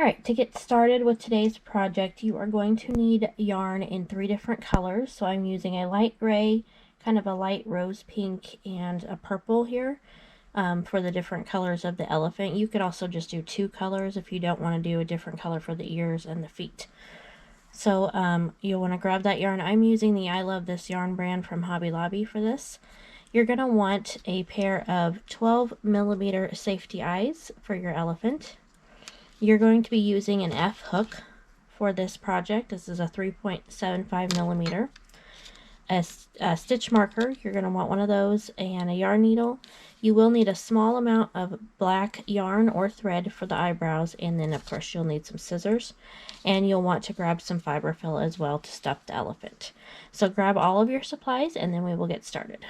Alright, to get started with today's project, you are going to need yarn in 3 different colors. So I'm using a light gray, kind of a light rose pink, and a purple here for the different colors of the elephant. You could also just do 2 colors if you don't want to do a different color for the ears and the feet. So you'll want to grab that yarn. I'm using the I Love This yarn brand from Hobby Lobby for this. You're going to want a pair of 12mm safety eyes for your elephant. You're going to be using an F hook for this project. This is a 3.75mm. A stitch marker, you're going to want one of those, and a yarn needle. You will need a small amount of black yarn or thread for the eyebrows, and then of course you'll need some scissors, and you'll want to grab some fiber fill as well to stuff the elephant. So grab all of your supplies and then we will get started.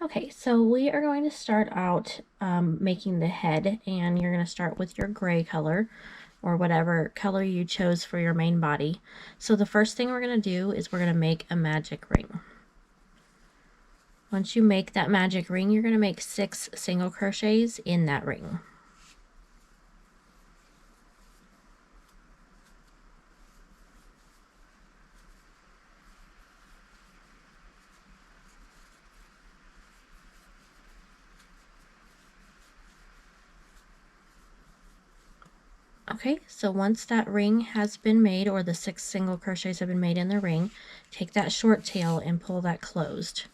Okay, so we are going to start out making the head, and you're going to start with your gray color or whatever color you chose for your main body. So the first thing we're going to do is we're going to make a magic ring. Once you make that magic ring, you're going to make 6 single crochets in that ring. Okay, so once that ring has been made, or the 6 single crochets have been made in the ring, take that short tail and pull that closed.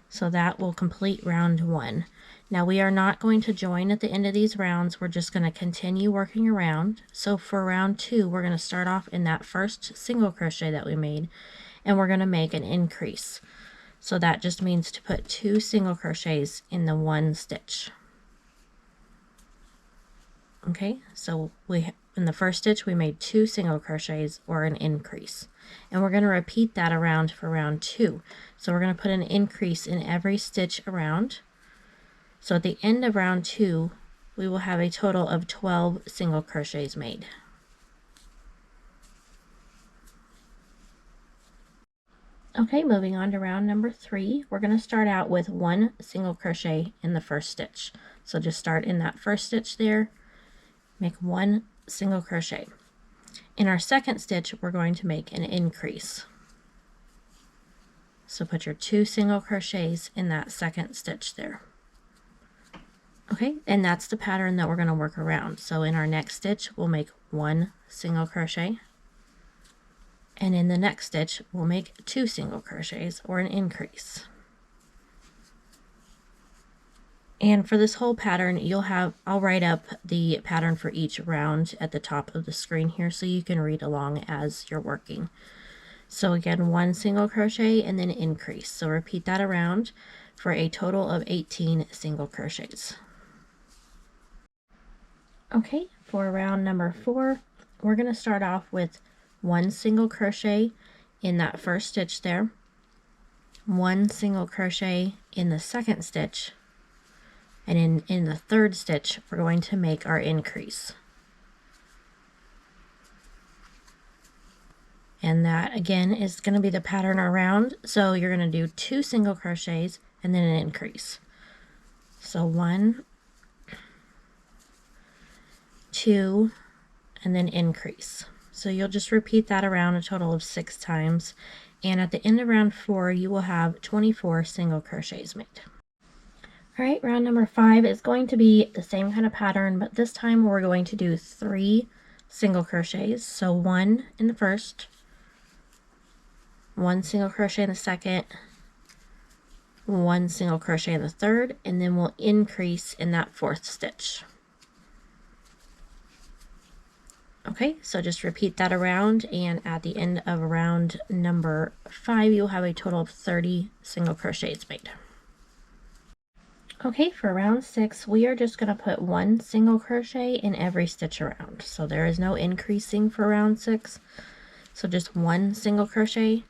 So that will complete round 1. Now we are not going to join at the end of these rounds, we're just going to continue working around. So for round 2, we're going to start off in that first single crochet that we made, and we're going to make an increase. So that just means to put 2 single crochets in the 1 stitch. Okay, so in the first stitch we made 2 single crochets, or an increase, and we're going to repeat that around for round 2. So we're going to put an increase in every stitch around. So at the end of round 2 we will have a total of 12 single crochets made. Okay, moving on to round number 3, we're going to start out with 1 single crochet in the first stitch. So just start in that first stitch there, make 1 single crochet. In our second stitch we're going to make an increase. So put your 2 single crochets in that second stitch there. Okay, and that's the pattern that we're going to work around. So in our next stitch we'll make 1 single crochet, and in the next stitch we'll make 2 single crochets, or an increase. And for this whole pattern, I'll write up the pattern for each round at the top of the screen here so you can read along as you're working. So again, 1 single crochet and then increase. So repeat that around for a total of 18 single crochets. Okay, for round number 4, we're going to start off with 1 single crochet in that first stitch there, 1 single crochet in the second stitch, and in the third stitch we're going to make our increase. And that again is going to be the pattern around. So you're going to do 2 single crochets and then an increase. So 1, 2, and then increase. So you'll just repeat that around a total of 6 times, and at the end of round 4 you will have 24 single crochets made. Alright, round number 5 is going to be the same kind of pattern, but this time we're going to do 3 single crochets. So 1 in the first, 1 single crochet in the second, 1 single crochet in the third, and then we'll increase in that 4th stitch. Okay, so just repeat that around, and at the end of round number 5 you'll have a total of 30 single crochets made. Okay, for round 6 we are just going to put 1 single crochet in every stitch around. So there is no increasing for round 6. So just 1 single crochet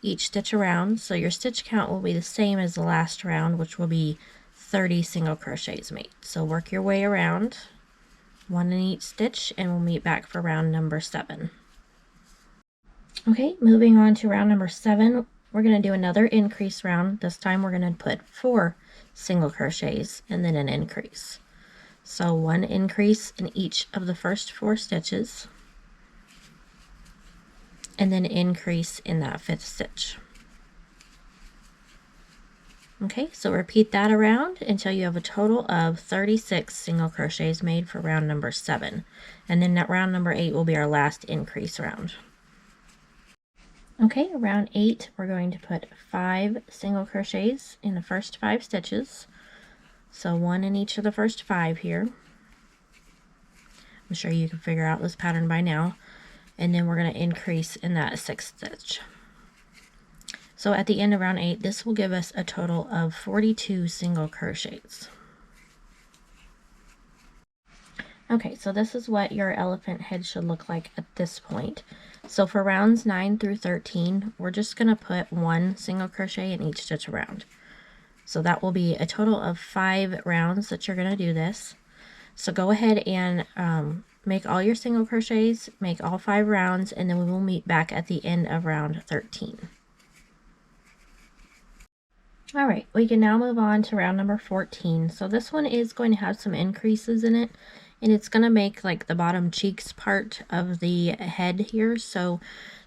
each stitch around. So your stitch count will be the same as the last round, which will be 30 single crochets made. So work your way around, 1 in each stitch, and we'll meet back for round number 7. Okay, moving on to round number 7, we're going to do another increase round. This time we're going to put 4 single crochets and then an increase. So 1 increase in each of the first 4 stitches, and then increase in that 5th stitch. Okay, so repeat that around until you have a total of 36 single crochets made for round number 7. And then that round number 8 will be our last increase round. Okay, round 8, we're going to put 5 single crochets in the first 5 stitches. So 1 in each of the first 5 here. I'm sure you can figure out this pattern by now. And then we're going to increase in that 6th stitch. So at the end of round 8, this will give us a total of 42 single crochets. Okay, so this is what your elephant head should look like at this point. So for rounds 9 through 13, we're just going to put 1 single crochet in each stitch around. So that will be a total of 5 rounds that you're going to do this. So go ahead and make all your single crochets, make all 5 rounds, and then we will meet back at the end of round 13. All right, we can now move on to round number 14. So this one is going to have some increases in it, and it's going to make like the bottom cheeks part of the head here. So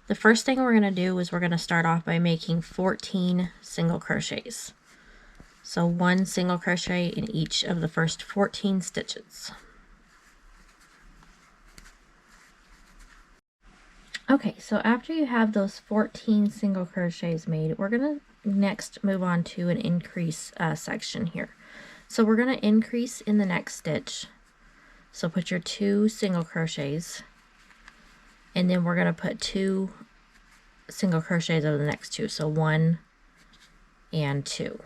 the first thing we're going to do is we're going to start off by making 14 single crochets. So 1 single crochet in each of the first 14 stitches. Okay, so after you have those 14 single crochets made, we're going to next move on to an increase section here. So we're going to increase in the next stitch. So put your 2 single crochets, and then we're going to put 2 single crochets over the next 2. So 1 and 2.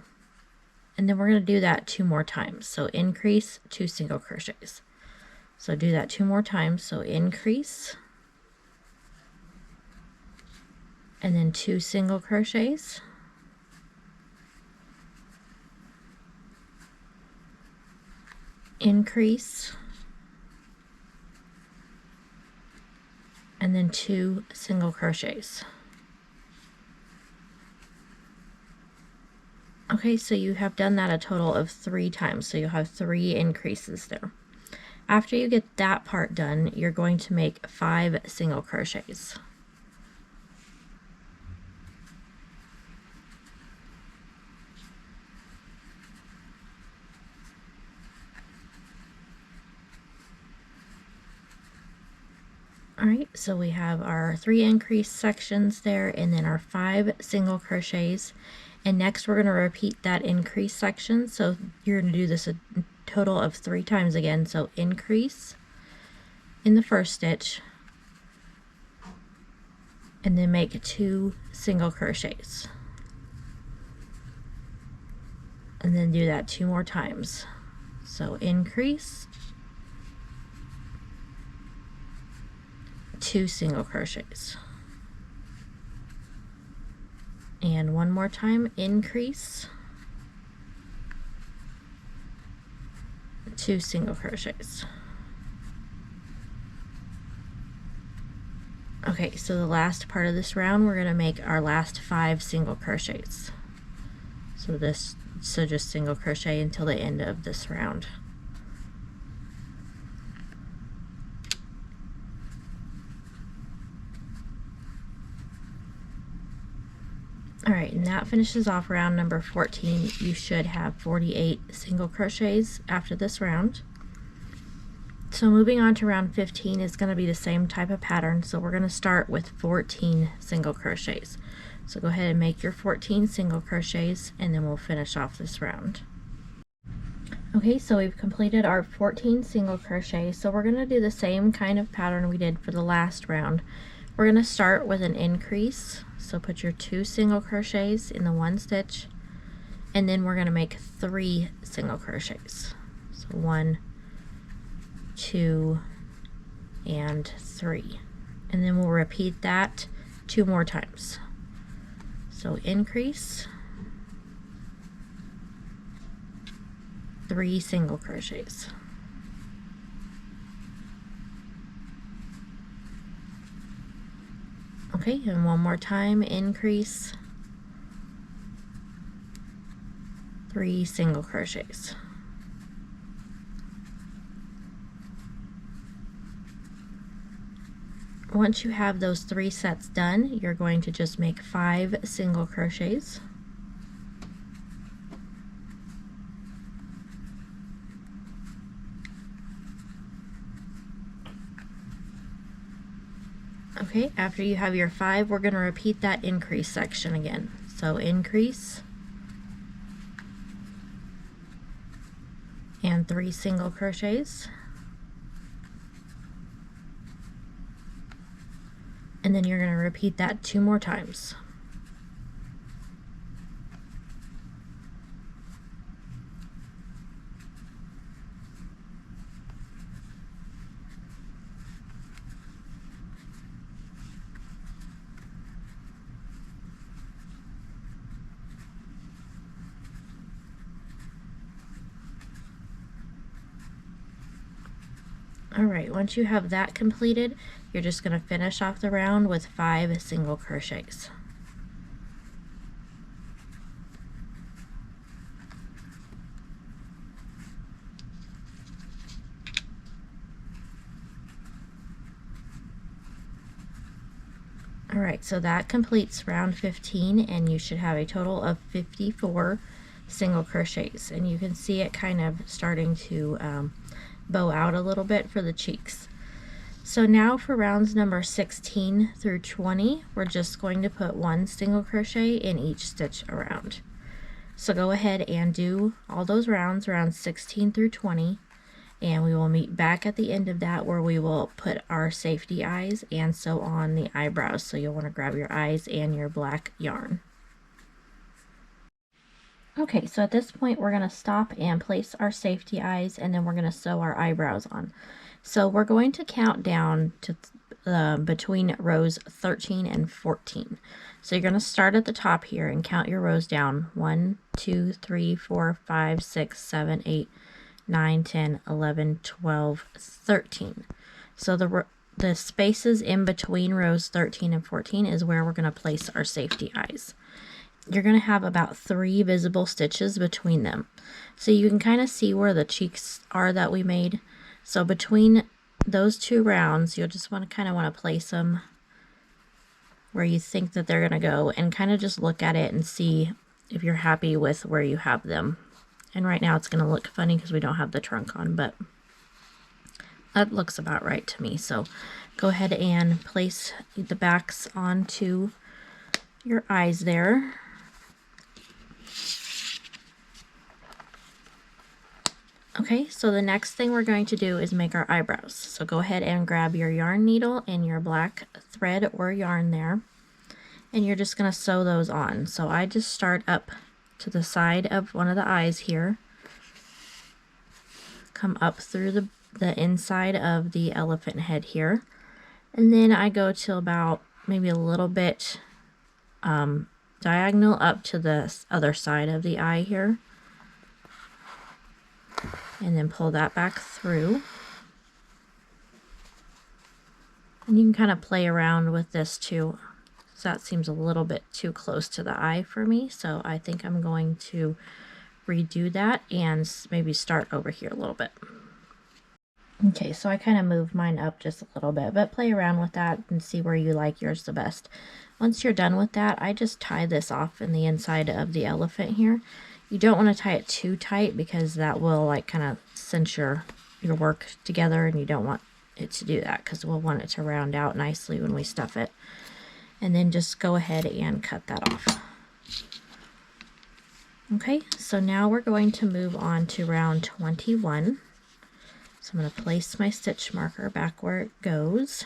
And then we're going to do that 2 more times. So increase, 2 single crochets. So do that 2 more times. So increase, and then 2 single crochets, increase, and then 2 single crochets. Okay, so you have done that a total of 3 times, so you'll have 3 increases there. After you get that part done, you're going to make 5 single crochets. Alright, so we have our 3 increase sections there, and then our 5 single crochets. And next we're going to repeat that increase section. So you're going to do this a total of 3 times again. So increase in the first stitch, and then make 2 single crochets. And then do that 2 more times. So increase, 2 single crochets, and 1 more time, increase, 2 single crochets. Okay, so the last part of this round, we're going to make our last 5 single crochets. So just single crochet until the end of this round. Alright, and that finishes off round number 14. You should have 48 single crochets after this round. So moving on to round 15 is going to be the same type of pattern. So we're going to start with 14 single crochets. So go ahead and make your 14 single crochets, and then we'll finish off this round. Okay, so we've completed our 14 single crochets. So we're going to do the same kind of pattern we did for the last round. We're going to start with an increase. So put your 2 single crochets in the 1 stitch, and then we're going to make 3 single crochets. So 1, 2, and 3. And then we'll repeat that 2 more times. So increase, 3 single crochets. Okay, and 1 more time, increase, 3 single crochets. Once you have those 3 sets done, you're going to just make 5 single crochets. Okay, after you have your 5, we're going to repeat that increase section again. So increase and 3 single crochets. And then you're going to repeat that 2 more times. Alright, once you have that completed, you're just going to finish off the round with 5 single crochets. Alright, so that completes round 15, and you should have a total of 54 single crochets, and you can see it kind of starting to bow out a little bit for the cheeks. So now for rounds number 16 through 20, we're just going to put 1 single crochet in each stitch around. So go ahead and do all those rounds 16 through 20, and we will meet back at the end of that where we will put our safety eyes and sew on the eyebrows. So you'll want to grab your eyes and your black yarn. Okay, so at this point we're going to stop and place our safety eyes, and then we're going to sew our eyebrows on. So we're going to count down to between rows 13 and 14. So you're going to start at the top here and count your rows down. 1, 2, 3, 4, 5, 6, 7, 8, 9, 10, 11, 12, 13. So the spaces in between rows 13 and 14 is where we're going to place our safety eyes. You're going to have about 3 visible stitches between them. So you can kind of see where the cheeks are that we made. So between those 2 rounds, you'll just want to place them where you think that they're going to go, and kind of just look at it and see if you're happy with where you have them. And right now it's going to look funny because we don't have the trunk on, but that looks about right to me. So go ahead and place the backs onto your eyes there. Okay, so the next thing we're going to do is make our eyebrows. So go ahead and grab your yarn needle and your black thread or yarn there, and you're just going to sew those on. So I just start up to the side of one of the eyes here, come up through the inside of the elephant head here, and then I go to about maybe a little bit diagonal up to the other side of the eye here, and then pull that back through. And you can kind of play around with this too. So that seems a little bit too close to the eye for me, so I think I'm going to redo that and maybe start over here a little bit. Okay, so I kind of moved mine up just a little bit, but play around with that and see where you like yours the best. Once you're done with that, I just tie this off in the inside of the elephant here. You don't want to tie it too tight because that will like kind of cinch your work together, and you don't want it to do that because we'll want it to round out nicely when we stuff it. And then just go ahead and cut that off. Okay, so now we're going to move on to round 21. So I'm going to place my stitch marker back where it goes.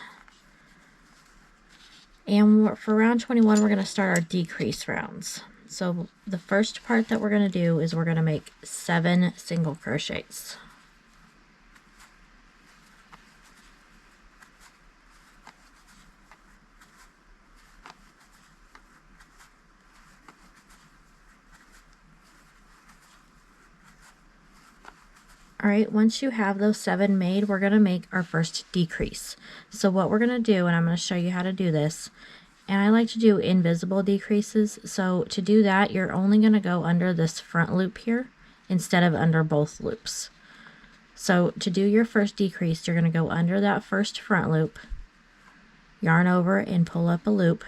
And for round 21, we're going to start our decrease rounds. So the first part that we're going to do is we're going to make 7 single crochets. Alright, once you have those 7 made, we're going to make our first decrease. So what we're going to do, and I'm going to show you how to do this, and I like to do invisible decreases. So to do that, you're only going to go under this front loop here instead of under both loops. So to do your first decrease, you're going to go under that first front loop, yarn over and pull up a loop,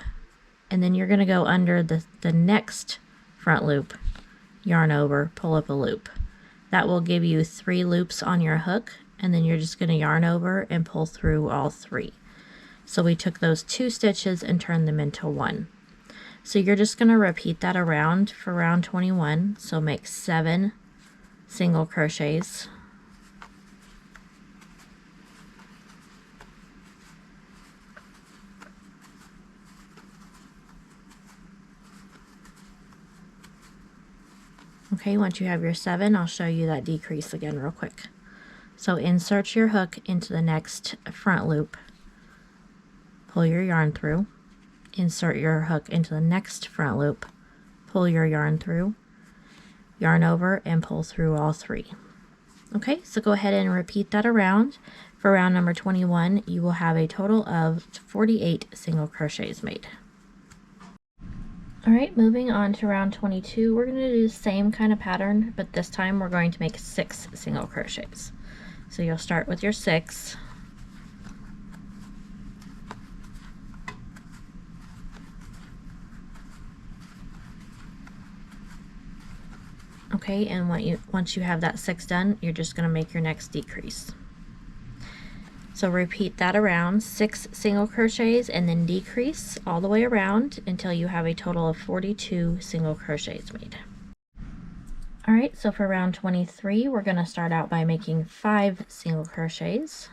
and then you're going to go under the next front loop, yarn over, pull up a loop. That will give you 3 loops on your hook, and then you're just going to yarn over and pull through all 3. So we took those 2 stitches and turned them into 1. So you're just going to repeat that around for round 21. So make 7 single crochets. Okay, once you have your 7, I'll show you that decrease again real quick. So insert your hook into the next front loop, pull your yarn through, insert your hook into the next front loop, pull your yarn through, yarn over, and pull through all 3. Okay, so go ahead and repeat that around. For round number 21, you will have a total of 48 single crochets made. Alright, moving on to round 22, we're going to do the same kind of pattern, but this time we're going to make 6 single crochets. So you'll start with your 6. Okay, and once you have that 6 done, you're just going to make your next decrease. So repeat that around, 6 single crochets and then decrease all the way around until you have a total of 42 single crochets made. Alright, so for round 23, we're going to start out by making 5 single crochets.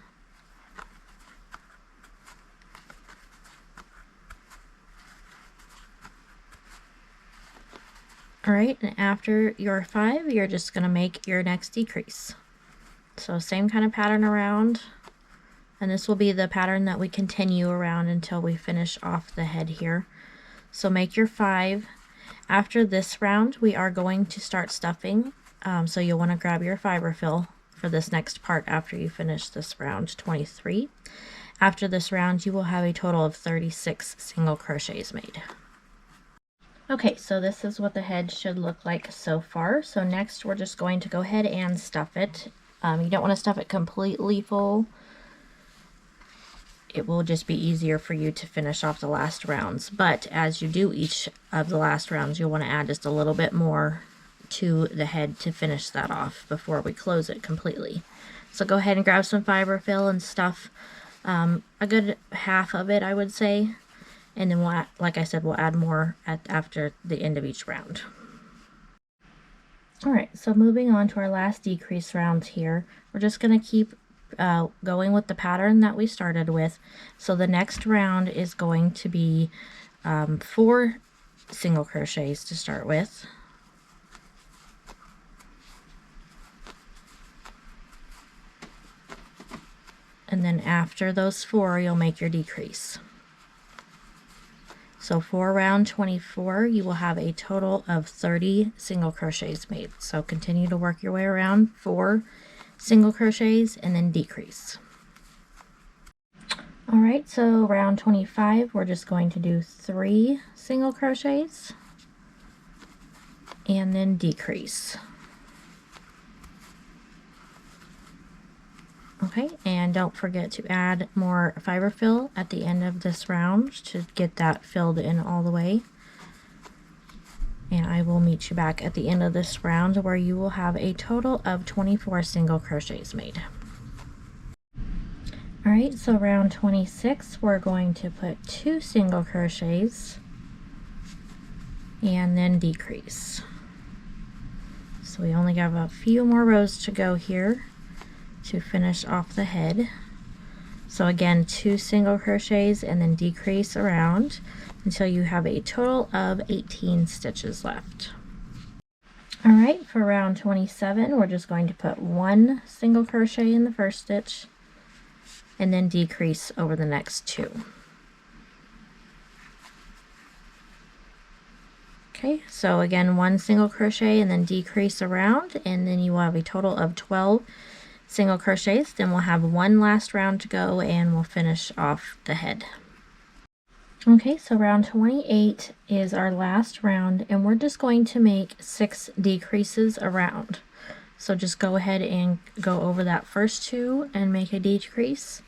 Alright, and after your 5, you're just going to make your next decrease. So same kind of pattern around. And this will be the pattern that we continue around until we finish off the head here. So make your 5. After this round, we are going to start stuffing. So you'll want to grab your fiber fill for this next part after you finish this round 23. After this round, you will have a total of 36 single crochets made. Okay, so this is what the head should look like so far. So next, we're just going to go ahead and stuff it. You don't want to stuff it completely full. It will just be easier for you to finish off the last rounds. But as you do each of the last rounds, you'll want to add just a little bit more to the head to finish that off before we close it completely. So go ahead and grab some fiber fill and stuff a good half of it, I would say. And then we'll, like I said, we'll add more after the end of each round. Alright, so moving on to our last decrease rounds here, we're just going to keep going with the pattern that we started with. So the next round is going to be 4 single crochets to start with. And then after those 4, you'll make your decrease. So for round 24, you will have a total of 30 single crochets made. So continue to work your way around 4 single crochets and then decrease. Alright, so round 25, we're just going to do 3 single crochets and then decrease. Okay, and don't forget to add more fiber fill at the end of this round to get that filled in all the way. And I will meet you back at the end of this round where you will have a total of 24 single crochets made. Alright, so round 26, we're going to put 2 single crochets and then decrease. So we only have a few more rows to go here to finish off the head. So again, 2 single crochets and then decrease around until you have a total of 18 stitches left. Alright, for round 27, we're just going to put 1 single crochet in the first stitch and then decrease over the next 2. Okay, so again, 1 single crochet and then decrease around, and then you will have a total of 12 single crochets. Then we'll have 1 last round to go and we'll finish off the head. Okay, so round 28 is our last round, and we're just going to make 6 decreases around. So just go ahead and go over that first 2 and make a decrease.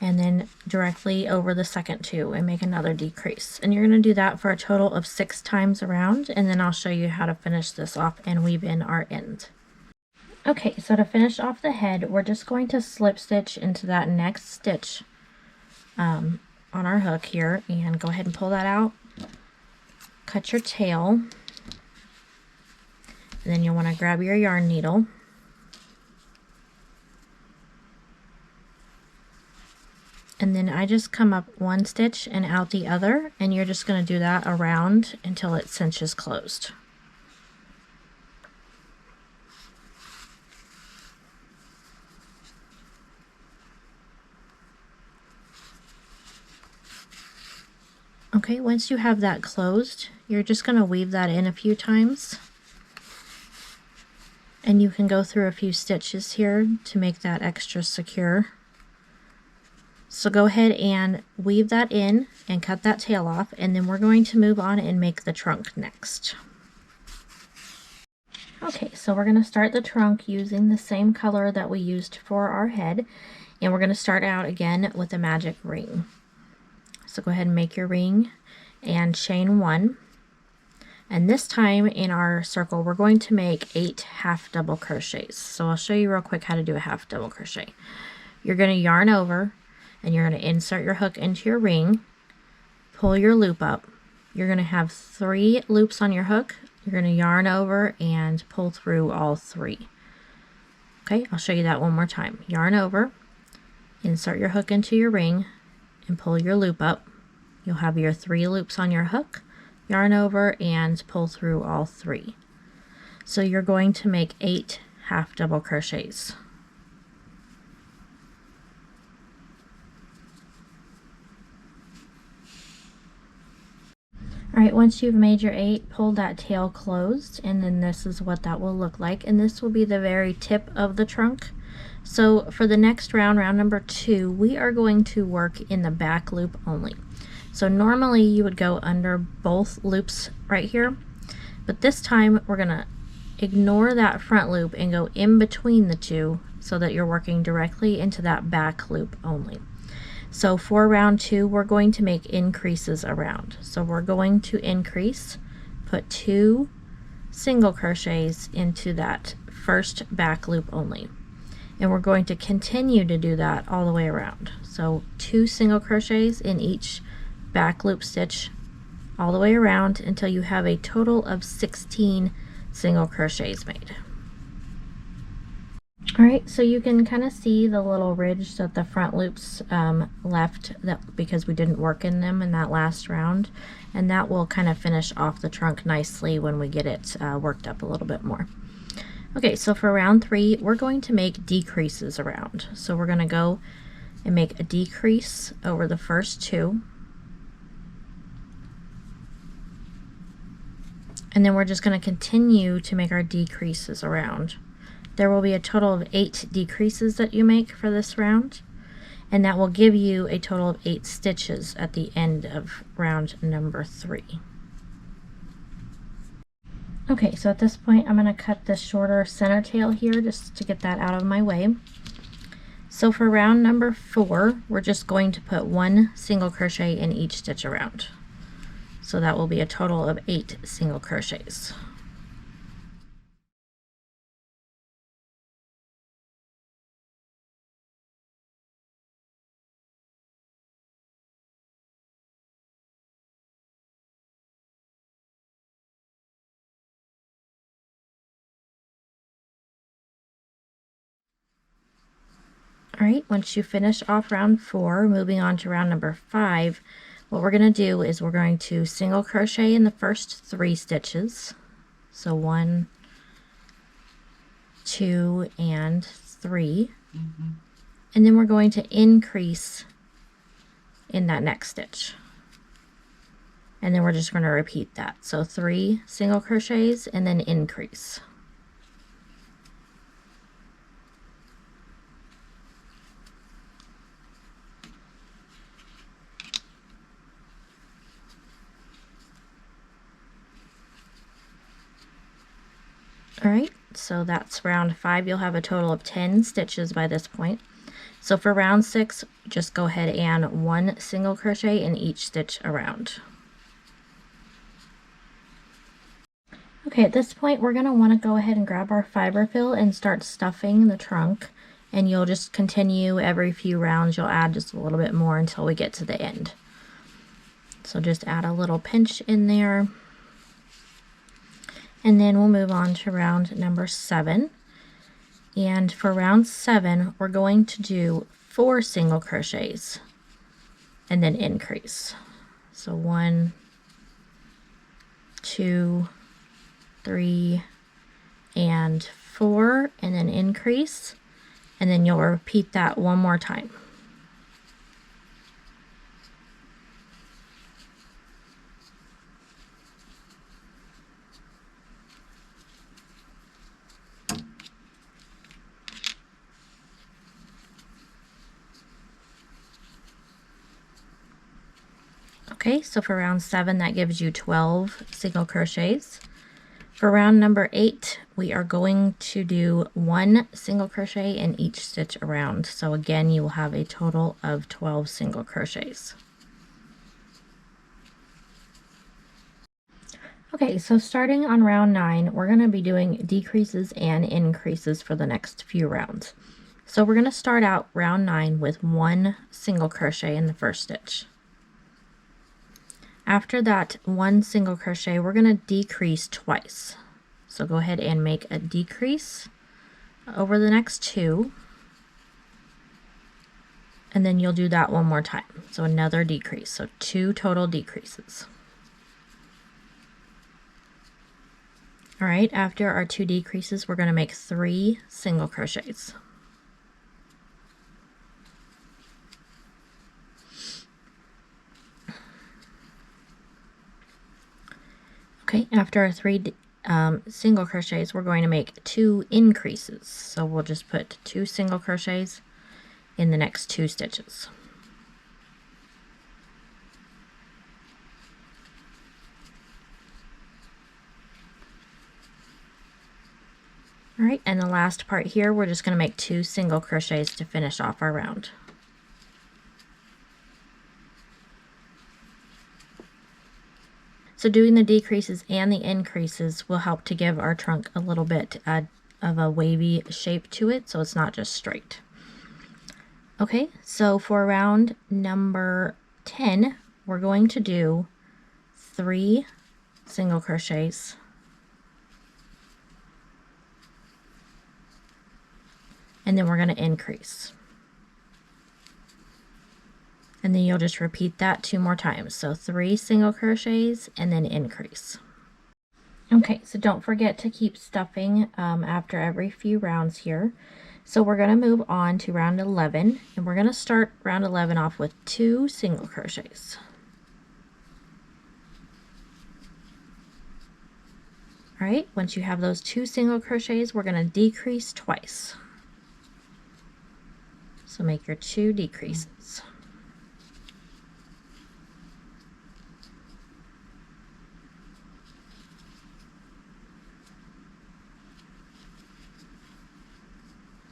and then directly over the second 2 and make another decrease. And you're going to do that for a total of 6 times around, and then I'll show you how to finish this off and weave in our end. Okay, so to finish off the head, we're just going to slip stitch into that next stitch on our hook here, and go ahead and pull that out. Cut your tail, and then you'll want to grab your yarn needle. And then I just come up one stitch and out the other, and you're just going to do that around until it cinches closed. Okay, once you have that closed, you're just going to weave that in a few times. And you can go through a few stitches here to make that extra secure. So go ahead and weave that in and cut that tail off, and then we're going to move on and make the trunk next. Okay, so we're going to start the trunk using the same color that we used for our head, and we're going to start out again with a magic ring. So go ahead and make your ring and chain 1. And this time in our circle, we're going to make 8 half double crochets. So I'll show you real quick how to do a half double crochet. You're going to yarn over, and you're going to insert your hook into your ring, pull your loop up. You're going to have 3 loops on your hook. You're going to yarn over and pull through all 3. Okay, I'll show you that one more time. Yarn over, insert your hook into your ring, and pull your loop up. You'll have your 3 loops on your hook, yarn over, and pull through all 3. So you're going to make 8 half double crochets. Alright, once you've made your 8, pull that tail closed, and then this is what that will look like, and this will be the very tip of the trunk. So for the next round, round number 2, we are going to work in the back loop only. So normally you would go under both loops right here, but this time we're going to ignore that front loop and go in between the 2 so that you're working directly into that back loop only. So for round 2, we're going to make increases around. So we're going to increase, put 2 single crochets into that first back loop only. And we're going to continue to do that all the way around. So 2 single crochets in each back loop stitch all the way around until you have a total of 16 single crochets made. Alright, so you can kind of see the little ridge that the front loops left because we didn't work in them in that last round, and that will kind of finish off the trunk nicely when we get it worked up a little bit more. Okay, so for round 3, we're going to make decreases around. So we're going to go and make a decrease over the first 2. And then we're just going to continue to make our decreases around. There will be a total of 8 decreases that you make for this round, and that will give you a total of 8 stitches at the end of round number 3. Okay, so at this point I'm going to cut the shorter center tail here just to get that out of my way. So for round number 4, we're just going to put 1 single crochet in each stitch around. So that will be a total of 8 single crochets. Alright, once you finish off round 4, moving on to round number 5, what we're going to do is we're going to single crochet in the first 3 stitches. So 1, 2, and 3. And then we're going to increase in that next stitch. And then we're just going to repeat that. So 3 single crochets and then increase. Alright, so that's round 5. You'll have a total of 10 stitches by this point. So for round 6, just go ahead and 1 single crochet in each stitch around. Okay, at this point we're going to want to go ahead and grab our fiber fill and start stuffing the trunk, and you'll just continue every few rounds. You'll add just a little bit more until we get to the end. So just add a little pinch in there, and then we'll move on to round number 7. And for round 7 we're going to do 4 single crochets and then increase. So 1, 2, 3, and 4, and then increase, and then you'll repeat that one more time. Okay, so for round 7 that gives you 12 single crochets. For round number 8, we are going to do 1 single crochet in each stitch around. So again, you will have a total of 12 single crochets. Okay, so starting on round 9, we're going to be doing decreases and increases for the next few rounds. So we're going to start out round 9 with 1 single crochet in the first stitch. After that 1 single crochet, we're going to decrease twice. So go ahead and make a decrease over the next 2, and then you'll do that one more time. So another decrease, so 2 total decreases. All right, after our 2 decreases, we're going to make 3 single crochets. Okay, after our 3 single crochets, we're going to make 2 increases. So we'll just put 2 single crochets in the next 2 stitches. All right, and the last part here, we're just going to make 2 single crochets to finish off our round. So doing the decreases and the increases will help to give our trunk a little bit of a wavy shape to it, so it's not just straight. Okay, so for round number 10, we're going to do 3 single crochets, and then we're going to increase. And then you'll just repeat that 2 more times. So 3 single crochets and then increase. Okay, so don't forget to keep stuffing after every few rounds here. So we're going to move on to round 11, and we're going to start round 11 off with 2 single crochets. All right, once you have those 2 single crochets, we're going to decrease twice. So make your 2 decreases.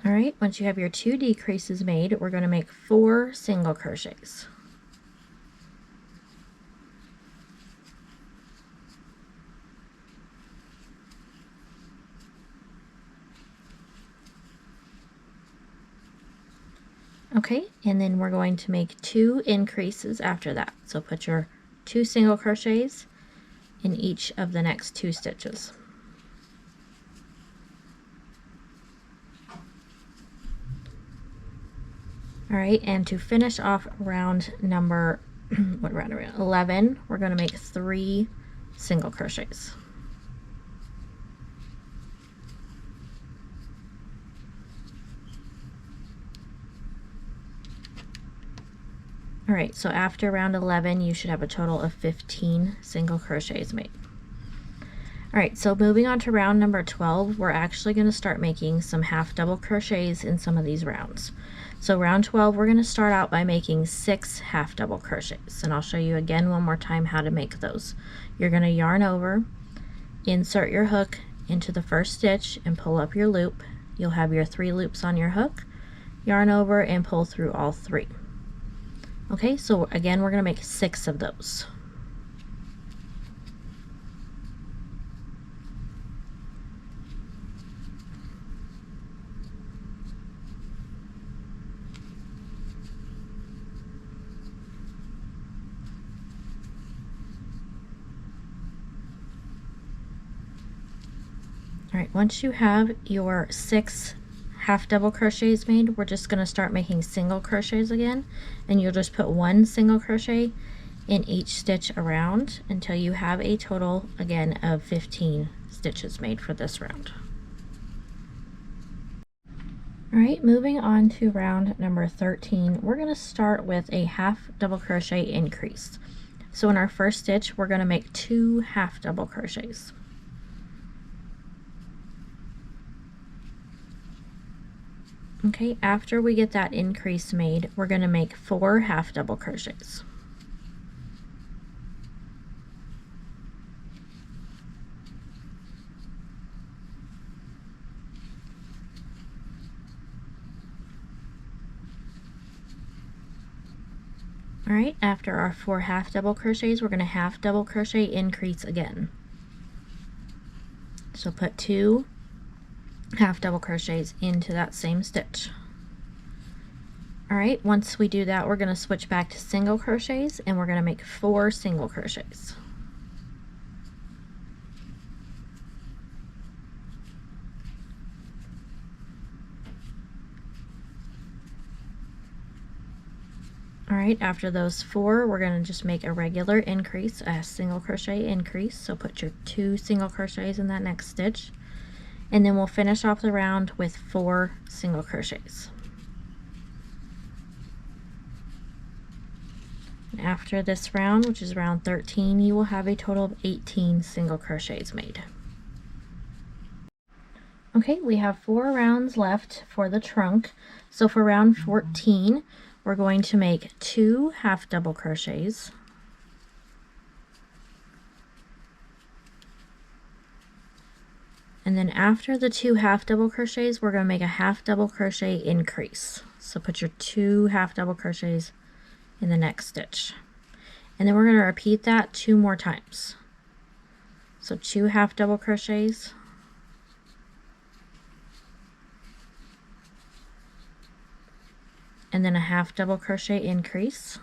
All right, once you have your 2 decreases made, we're going to make 4 single crochets. Okay, and then we're going to make 2 increases after that. So put your 2 single crochets in each of the next 2 stitches. All right, and to finish off round number, 11, we're going to make 3 single crochets. All right, so after round 11, you should have a total of 15 single crochets made. All right, so moving on to round number 12, we're actually going to start making some half double crochets in some of these rounds. So round 12, we're going to start out by making 6 half double crochets, and I'll show you again one more time how to make those. You're going to yarn over, insert your hook into the first stitch and pull up your loop. You'll have your 3 loops on your hook. yarn over, and pull through all 3. Okay, so again, we're going to make 6 of those. Alright, once you have your 6 half double crochets made, we're just going to start making single crochets again, and you'll just put 1 single crochet in each stitch around until you have a total again of 15 stitches made for this round. Alright, moving on to round number 13, we're going to start with a half double crochet increase. So in our first stitch, we're going to make 2 half double crochets. Okay, after we get that increase made, we're going to make 4 half double crochets. Alright, after our 4 half double crochets, we're going to half double crochet increase again. So put 2 half double crochets into that same stitch. Alright, once we do that, we're going to switch back to single crochets, and we're going to make 4 single crochets. Alright, after those 4, we're going to just make a regular increase, a single crochet increase. So put your 2 single crochets in that next stitch, and then we'll finish off the round with 4 single crochets. And after this round, which is round 13, you will have a total of 18 single crochets made. Okay, we have 4 rounds left for the trunk. So for round 14, we're going to make 2 half double crochets, and then after the 2 half double crochets, we're going to make a half double crochet increase. So put your 2 half double crochets in the next stitch, and then we're going to repeat that 2 more times. So 2 half double crochets, and then a half double crochet increase,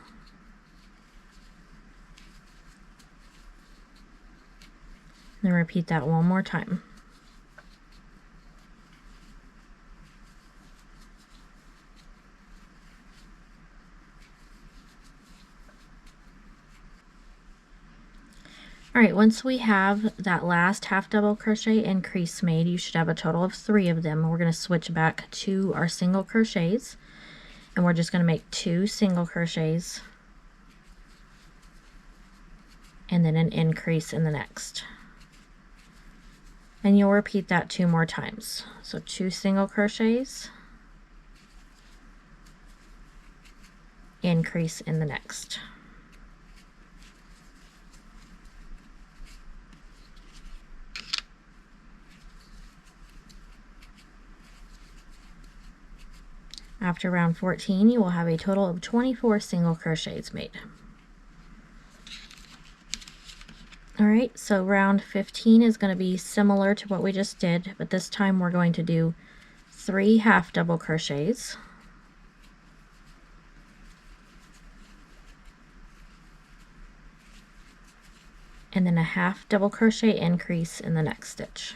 and then repeat that 1 more time. Alright, once we have that last half double crochet increase made, you should have a total of 3 of them. We're going to switch back to our single crochets, and we're just going to make 2 single crochets and then an increase in the next. And you'll repeat that 2 more times. So 2 single crochets, increase in the next. After round 14, you will have a total of 24 single crochets made. Alright, so round 15 is going to be similar to what we just did, but this time we're going to do 3 half double crochets, and then a half double crochet increase in the next stitch.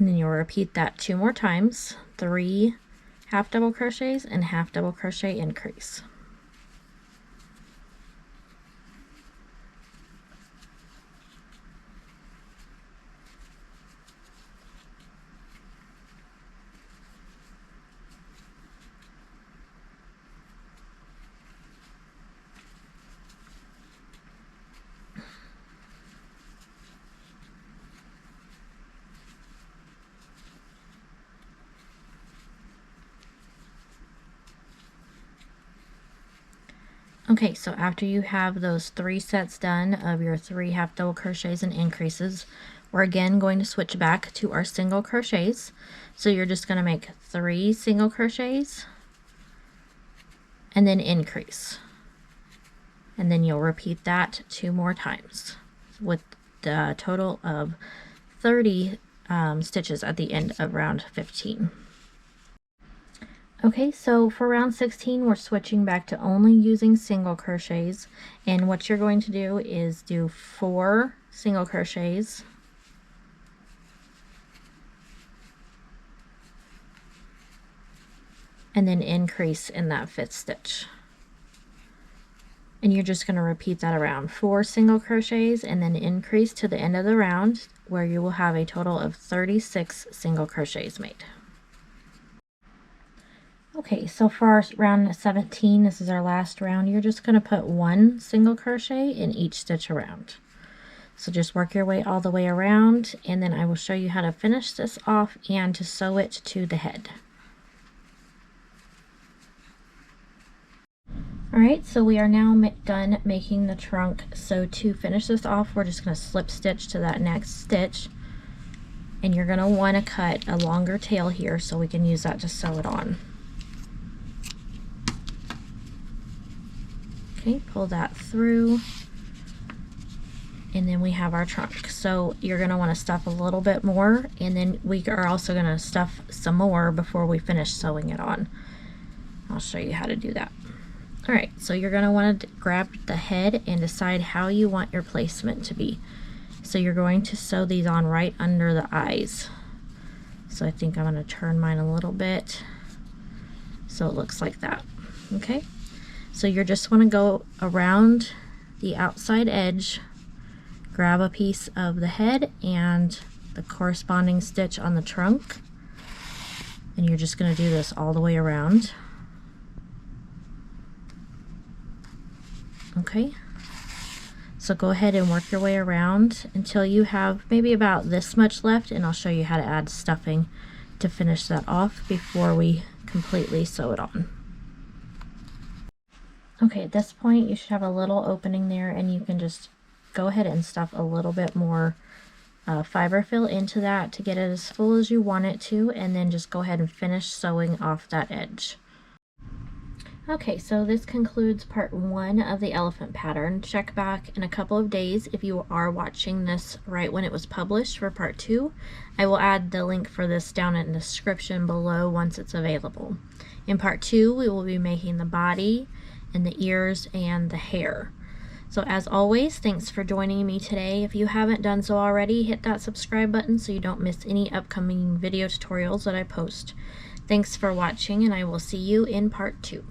And then you'll repeat that 2 more times, 3 half double crochets and half double crochet increase. Okay, so after you have those 3 sets done of your 3 half double crochets and increases, We're again going to switch back to our single crochets. So you're just going to make 3 single crochets and then increase. And then you'll repeat that 2 more times with the total of 30 stitches at the end of round 15. Okay, so for round 16, we're switching back to only using single crochets. And what you're going to do is do 4 single crochets, and then increase in that 5th stitch. And you're just going to repeat that around 4 single crochets and then increase to the end of the round, where you will have a total of 36 single crochets made. Okay, so for our round 17, this is our last round, you're just going to put 1 single crochet in each stitch around. So just work your way all the way around, and then I will show you how to finish this off and to sew it to the head. Alright, so we are now done making the trunk. So to finish this off, we're just going to slip stitch to that next stitch, and you're going to want to cut a longer tail here so we can use that to sew it on. Okay, pull that through, and then we have our trunk. So you're going to want to stuff a little bit more, and then we are also going to stuff some more before we finish sewing it on. I'll show you how to do that. Alright, so you're going to want to grab the head and decide how you want your placement to be. So you're going to sew these on right under the eyes. So I think I'm going to turn mine a little bit so it looks like that. Okay, so you just want to go around the outside edge, grab a piece of the head and the corresponding stitch on the trunk, and you're just going to do this all the way around. Okay, so go ahead and work your way around until you have maybe about this much left, and I'll show you how to add stuffing to finish that off before we completely sew it on. Okay, at this point you should have a little opening there, and you can just go ahead and stuff a little bit more fiber fill into that to get it as full as you want it to, and then just go ahead and finish sewing off that edge. Okay, so this concludes part 1 of the elephant pattern. Check back in a couple of days if you are watching this right when it was published for part 2. I will add the link for this down in the description below once it's available. In part 2, we will be making the body and the ears and the hair. So as always, thanks for joining me today. If you haven't done so already, hit that subscribe button so you don't miss any upcoming video tutorials that I post. Thanks for watching, and I will see you in part 2.